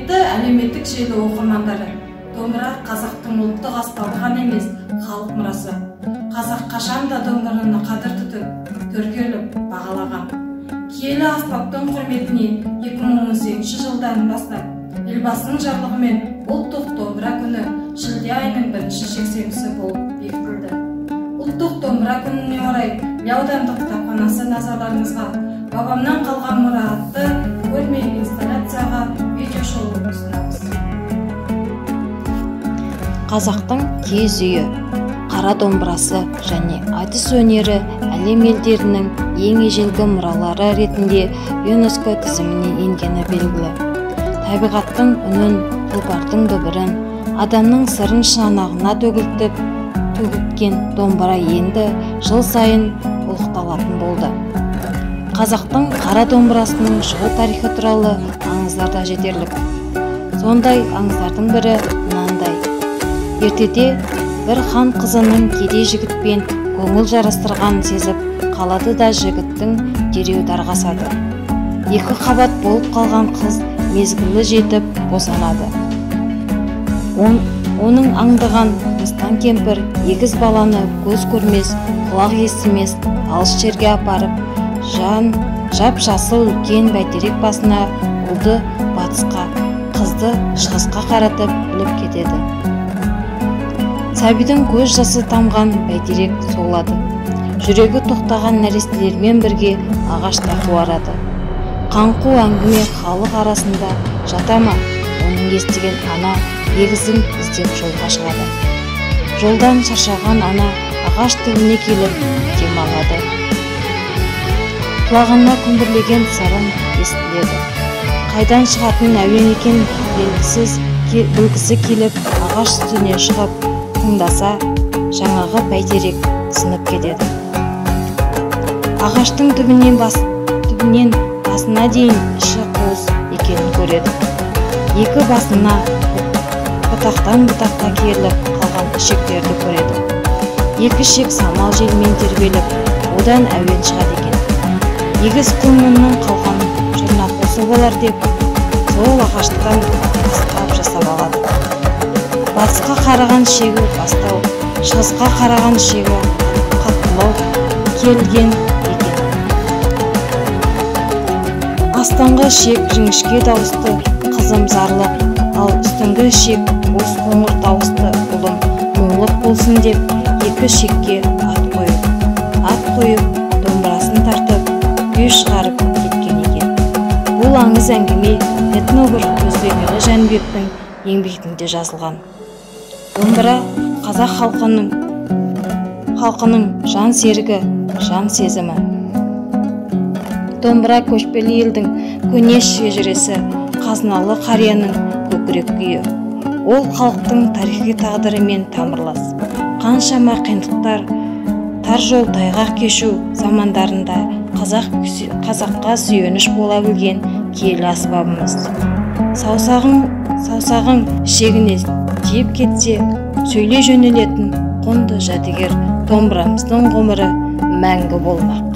Құрметті әлеуметтік желі оқырмандары, домбыра қазақтың ұлттық аспабы ғана емес, халық мұрасы. Қазақ қашанда домбыраны қадір тұтып, төркеліп бағалаған. Киелі аспаптың құрметіне 2018 жылдан бастап елбасының жарлығымен ұлттық домбыра күні шілде айының 1-ші жексенбісі болып бекітілді. Ұлттық домбыра күніне орай аудандық кітапханасы назарларыңызға «Бабамнан қалған мұра» атты көрме инсталляцияға видеошоу ұсынамыз. Қазақтың киіз үйі, қара домбырасы және айтыс өнері әлем елдерінің ең ежелгі мұралары ретінде ЮНЕСКО тізіміне енгені белгілі. Табиғаттың үнін, тұлпардың дүбірін, адамның сырын шанағына төгілткен домбыра енді жыл сайын ұлықталатын болды. Қазақтың қара домбырасының шығу тарихы туралы аңыздар да жетерлік. Сондай аңыздардың бірі мынандай. Ертеде бір хан қызының кедей жігітпен көңіл жарастырғанын сезіп қалады да жігіттің дереу дарғасады. Екі қабат болып қалған қыз мезгілі жетіп босанады. Оның аңдыған мыстан кемпір егіз баланы көз көрмес, құлақ естімес алыс жерге апарып, жап-жасыл үлкен бәйтерек басына ұлды батысқа, қызды шығысқа қаратып іліп кетеді. Сәбидің көз жасы тамған бәйтерек солады. Жүрегі тоқтаған нәрестелермен бірге ағашта қуарады. Қаңқу әңгіме халық арасында жата ма? Оның естіген ана егізін іздеп жолға шығады. Жолдан шаршаған ана ағаш түбіне келіп демалады. Құлағына күмбірлеген сырын естіледі. Қайдан шығатын әуен екен білгісі келіп ағаш үстіне шығып тыңдаса, жаңағы бәйтерек сынып кетеді. Ағаштың түбінен басына дейін іші қуыс екенін көреді. Екі басына бұтақтан-бұтаққа керіліп қалған ішектерді көреді. Екі ішек самал желмен тербеліп, одан әуен шығады екен. Егіз құлынның қалған жұрнақ осы болар деп, сол ағаштан бастап жасап алады. Батысқа қараған шегі бастау, шығысқа қараған шегі қаттылау келген екен. Астыңғы шек жіңішке дауысты қызым зарлы, ал үстіңгі шек бос қоңыр дауысты ұлым мұңлық болсын деп, екі шекке ат қойып, домбырасын тартып, күй шығарып кеткен екен. Бұл аңыз әңгіме этнограф Өзбекәлі Жәнібектің еңбегінде жазылған. Домбыра қазақ халқының жан серігі, жан сезімі. Домбыра көшпелі елдің көне шежіресі, қазыналы қарияның көкірек күйі. Ол халықтың тарихи тағдырымен тамырлас. Қаншама қиындықтар, тар жол тайғақ кешу замандарында қазаққа сүйеніш бола білген киелі аспабымыз. Саусағың шегіне тиіп кетсе, сөйлей жөнелетін құнды жәдігер домбырамыздың ғұмыры мәңгі болмақ.